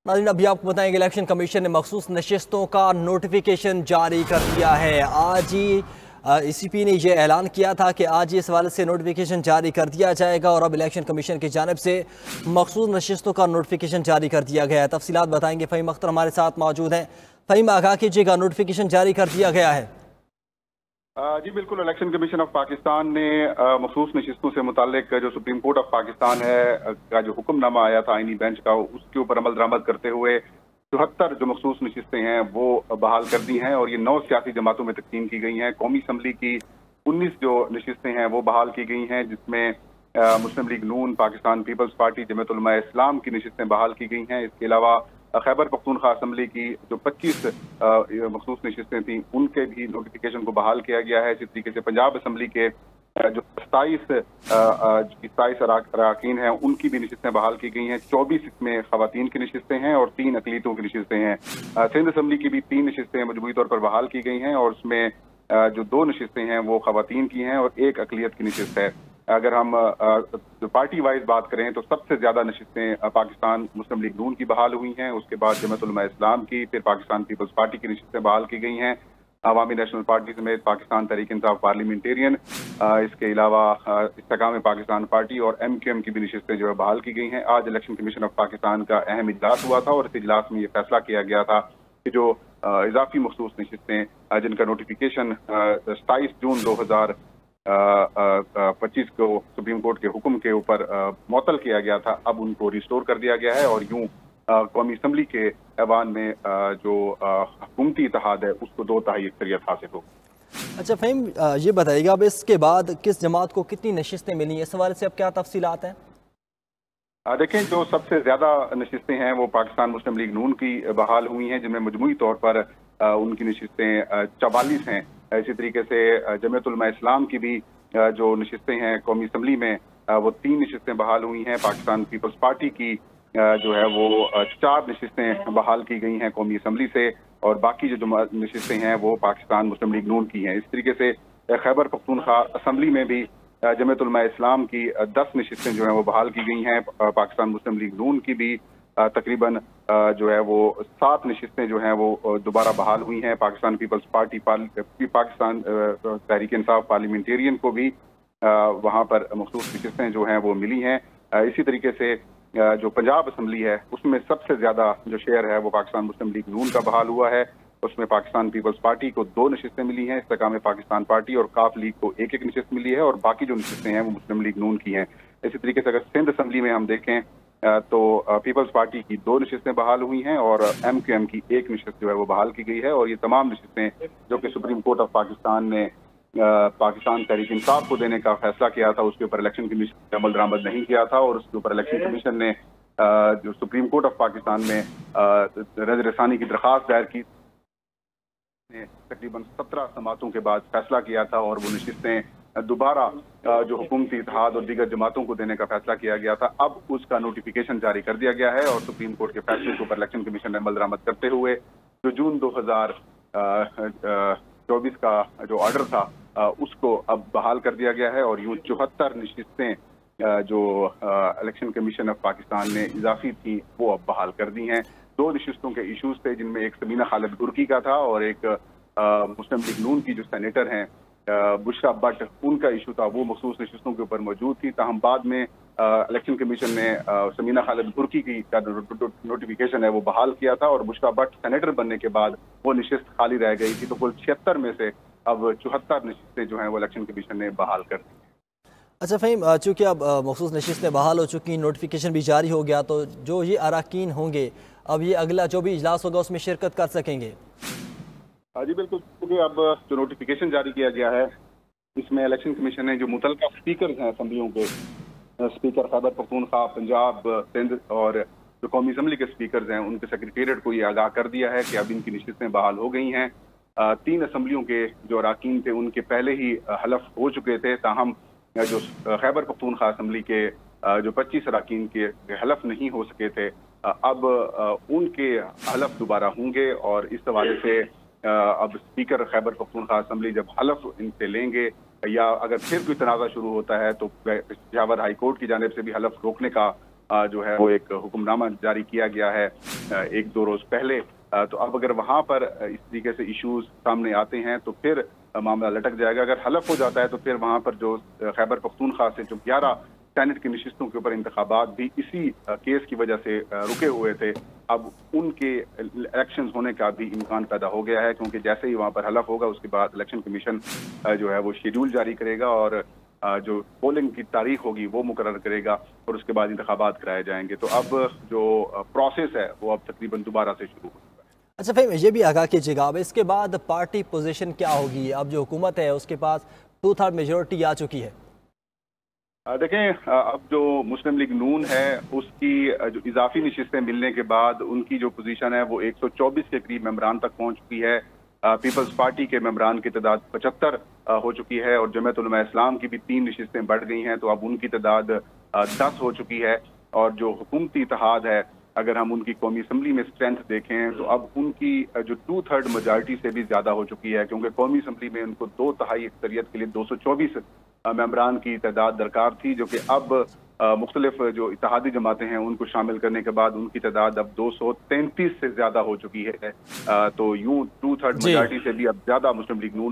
नाज़रीन, अभी आपको बताएंगे इलेक्शन कमीशन ने मखसूस नशिस्तों का नोटिफिकेशन जारी कर दिया है। आज ही ECP ने यह ऐलान किया था कि आज इस हवाले से नोटिफिकेशन जारी कर दिया जाएगा और अब इलेक्शन कमीशन की जानिब से मखसूस नशिस्तों का नोटिफिकेशन जारी कर दिया गया है। तफसीलात बताएंगे फ़हीम अख्तर हमारे साथ मौजूद हैं। फ़हीम, आगाह कीजिएगा, नोटिफिकेशन जारी कर दिया गया है। जी बिल्कुल, इलेक्शन कमीशन ऑफ पाकिस्तान ने मखसूस नशिस्तों से मुतालिक जो सुप्रीम कोर्ट ऑफ पाकिस्तान है का जो हुक्मनामा आया था आईनी बेंच का, उसके ऊपर अमल दरामद करते हुए 74 जो मखसूस नशिस्तें हैं वो बहाल कर दी हैं और ये 9 सियासी जमातों में तकसीम की गई हैं। कौमी असम्बली की 19 जो नशिस्तें हैं वो बहाल की गई हैं, जिसमें मुस्लिम लीग नून, पाकिस्तान पीपल्स पार्टी, जमीयत उलमा इस्लाम की नशिस्तें बहाल की गई हैं। इसके अलावा खैबर पख्तूनख्वा असम्बली की जो 25 मखसूस नशिस्तें थी उनके भी नोटिफिकेशन को बहाल किया गया है। इसी तरीके से पंजाब असम्बली के जो 27 अराकीन हैं उनकी भी नशिस्तें बहाल की गई हैं। 24 इसमें खवातीन की नशिस्तें हैं और 3 अकलीतों की नशिस्तें हैं। सिंध असम्बली की भी 3 नशिस्तें मजबूरी तौर पर बहाल की गई हैं और उसमें जो 2 नशिस्तें हैं वो खवातीन की हैं और 1 अकलियत की नशिस्त है। अगर हम जो पार्टी वाइज बात करें तो सबसे ज्यादा नशिस्तें पाकिस्तान मुस्लिम लीग नून की बहाल हुई हैं, उसके बाद जमीयत उलमा इस्लाम की, फिर पाकिस्तान पीपल्स पार्टी की नशिस्तें बहाल की गई हैं। अवामी नेशनल पार्टी समेत पाकिस्तान तहरीक इंसाफ पार्लियामेंटेरियन, इसके अलावा इस्तेकाम पाकिस्तान पार्टी और MQM की भी नशिस्तें जो है बहाल की गई हैं। आज इलेक्शन कमीशन ऑफ पाकिस्तान का अहम इजलास हुआ था और इस इजलास में ये फैसला किया गया था कि जो इजाफी मखसूस नशिस्तें जिनका नोटिफिकेशन 27 जून 2025 को सुप्रीम कोर्ट के हुक्म के ऊपर मुअत्तल किया गया था, अब उनको रिस्टोर कर दिया गया है और यूं कौमी असम्बली के ऐवान में जो हुकूमती इत्तेहाद है उसको 2/3 अक्सरियत हासिल हो। अच्छा फ़हीम, ये बताइएगा अब इसके बाद किस जमात को कितनी नशिस्तें मिली, इस हवाले से अब क्या तफसीलात हैं? देखें, जो सबसे ज्यादा नशिस्तें हैं वो पाकिस्तान मुस्लिम लीग नून की बहाल हुई हैं, जिनमें मजमूई तौर पर उनकी नशिस्तें 44 हैं। इसी तरीके से जमीयत उलमा इस्लाम की भी जो नशिस्तें हैं कौमी असम्बली में वो 3 नशिस्तें बहाल हुई हैं। पाकिस्तान पीपल्स पार्टी की जो है वो 4 नशिस्तें बहाल की गई हैं कौमी असम्बली से और बाकी जो नशिस्तें हैं वो पाकिस्तान मुस्लिम लीग नून की हैं। इस तरीके से खैबर पख्तूनख्वा असम्बली में भी जमीयत उलमा इस्लाम की 10 नशिस्तें जो हैं वो बहाल की गई हैं। पाकिस्तान मुस्लिम लीग नून की भी तकरीबन जो है वो 7 नशिस्तें जो हैं वो दोबारा बहाल हुई हैं। Pakistan peoples party Pakistan Tehreek Insaf parliamentarian को भी वहाँ पर मखसूस नशिस्तें जो हैं वो मिली हैं। इसी तरीके से जो पंजाब असम्बली है उसमें सबसे ज्यादा जो शेयर है वो पाकिस्तान मुस्लिम लीग नून का बहाल हुआ है। उसमें पाकिस्तान पीपल्स पार्टी को 2 नशिस्तें मिली हैं, इस्तेकाम पाकिस्तान पार्टी और काफ लीग को 1-1 नशिस्त मिली है और बाकी जो नशिस्तें हैं वो मुस्लिम लीग नून की हैं। इसी तरीके से अगर सिंध असम्बली में हम देखें तो पीपल्स पार्टी की 2 नशिस्तें बहाल हुई हैं और MQM की 1 नशिस्त जो है वो बहाल की गई है और ये तमाम नशिस्तें जो कि सुप्रीम कोर्ट ऑफ पाकिस्तान ने पाकिस्तान तहरीक इंसाफ को देने का फैसला किया था उसके ऊपर इलेक्शन कमीशन ने अमल दरामद नहीं किया था और उसके ऊपर इलेक्शन कमीशन ने जो सुप्रीम कोर्ट ऑफ पाकिस्तान में नज़र रसानी की दरख्वास्त दायर की, तकरीबन 17 समातों के बाद फैसला किया था और वो नशिस्तें दोबारा जो हुकूमती इत्तेहाद और दीगर जमातों को देने का फैसला किया गया था, अब उसका नोटिफिकेशन जारी कर दिया गया है और सुप्रीम कोर्ट के फैसले के ऊपर इलेक्शन कमीशन ने अमल दरामद करते हुए जो जून 2024 का जो ऑर्डर था उसको अब बहाल कर दिया गया है और यूं 74 नशिस्तें जो इलेक्शन कमीशन ऑफ पाकिस्तान ने इजाफी थी वो अब बहाल कर दी हैं। 2 नशिस्तों के इशूज थे जिनमें एक समीना खालिद गुरकी का था और एक मुस्लिम लीग नून की जो सेनेटर हैं बुशरा भट्ट, उनका इशू था, वो मखसूस नशिस्तों के ऊपर मौजूद थी। ताहम बाद में इलेक्शन कमीशन ने समीना खालिद गुरकी की का नोटिफिकेशन है वो बहाल किया था और बुशरा भट्ट सेनेटर बनने के बाद वो नशिस्त खाली रह गई थी। तो कुल 76 में से अब 74 नशिस्तें जो हैं वो इलेक्शन कमीशन ने बहाल कर दी। अच्छा फ़हीम, चूँकि अब मखसूस नशिस्तें बहाल हो चुकी, नोटिफिकेशन भी जारी हो गया, तो जो ये अराकीन होंगे अब ये अगला जो भी इजलास होगा उसमें शिरकत कर सकेंगे? जी बिल्कुल, क्योंकि अब जो नोटिफिकेशन जारी किया गया है इसमें इलेक्शन कमीशन ने जो मुतलका स्पीकर हैं असम्बलियों के, स्पीकर खैबर पख्तूनख्वा, पंजाब, सिंध और जो कौमी असम्बली के स्पीकर हैं उनके सेक्रेटेरिएट को ये आगाह कर दिया है कि अब इनकी नशिस्तें बहाल हो गई हैं। 3 असम्बलियों के जो अराकीन थे उनके पहले ही हलफ हो चुके थे, ताहम जो खैबर पख्तूनख्वा असम्बली के जो 25 अराकीन के हलफ नहीं हो सके थे, अब उनके हलफ दोबारा होंगे और इस हवाले से अब स्पीकर खैबर पख्तूनख्वा असम्बली जब हलफ इनसे लेंगे या अगर फिर कोई तनाज़ा शुरू होता है तो पेशावर हाई कोर्ट की जानिब से भी हलफ रोकने का जो है वो एक हुक्मनामा जारी किया गया है। एक दो रोज पहले। तो अब अगर वहां पर इस तरीके से इश्यूज सामने आते हैं तो फिर मामला लटक जाएगा। अगर हलफ हो जाता है तो फिर वहां पर जो खैबर पख्तूनख्वा से जो 11 सेनेट की नशिस्तों के ऊपर इंतखाबात भी इसी केस की वजह से रुके हुए थे, अब उनके इलेक्शन होने का भी इम्कान पैदा हो गया है, क्योंकि जैसे ही वहां पर हलफ होगा उसके बाद इलेक्शन कमीशन जो है वो शेड्यूल जारी करेगा और जो पोलिंग की तारीख होगी वो मुकर्रर करेगा और उसके बाद इंतखाबात कराए जाएंगे। तो अब जो प्रोसेस है वो अब तकरीबन दोबारा से शुरू होगा। अच्छा फिर ये भी आगाह कीजिएगा, अब इसके बाद पार्टी पोजीशन क्या होगी? अब जो हुकूमत है उसके पास 2/3 मेजोरिटी आ चुकी है। देखें, अब जो मुस्लिम लीग नून है उसकी जो इजाफी नशिस्तें मिलने के बाद उनकी जो पोजीशन है वो 124 के करीब मेंबरान तक पहुंच चुकी है। पीपल्स पार्टी के मेंबरान की तादाद 75 हो चुकी है और जमीयत उलमा इस्लाम की भी 3 नशिस्तें बढ़ गई हैं, तो अब उनकी तादाद 10 हो चुकी है। और जो हुकूमती इत्तेहाद है, अगर हम उनकी कौमी असम्बली में स्ट्रेंथ देखें तो अब उनकी जो 2/3 मेजॉरिटी से भी ज्यादा हो चुकी है, क्योंकि कौमी असम्बली में उनको 2/3 अक्सरियत के लिए 224 मेंबरान की तादाद दरकार थी, जो कि अब मुख्तलिफ जो इत्तेहादी जमातें हैं उनको शामिल करने के बाद उनकी तादाद अब 233 से ज्यादा हो चुकी है। तो यूं 2/3 मेजॉरिटी से भी अब ज्यादा मुस्लिम लीग नून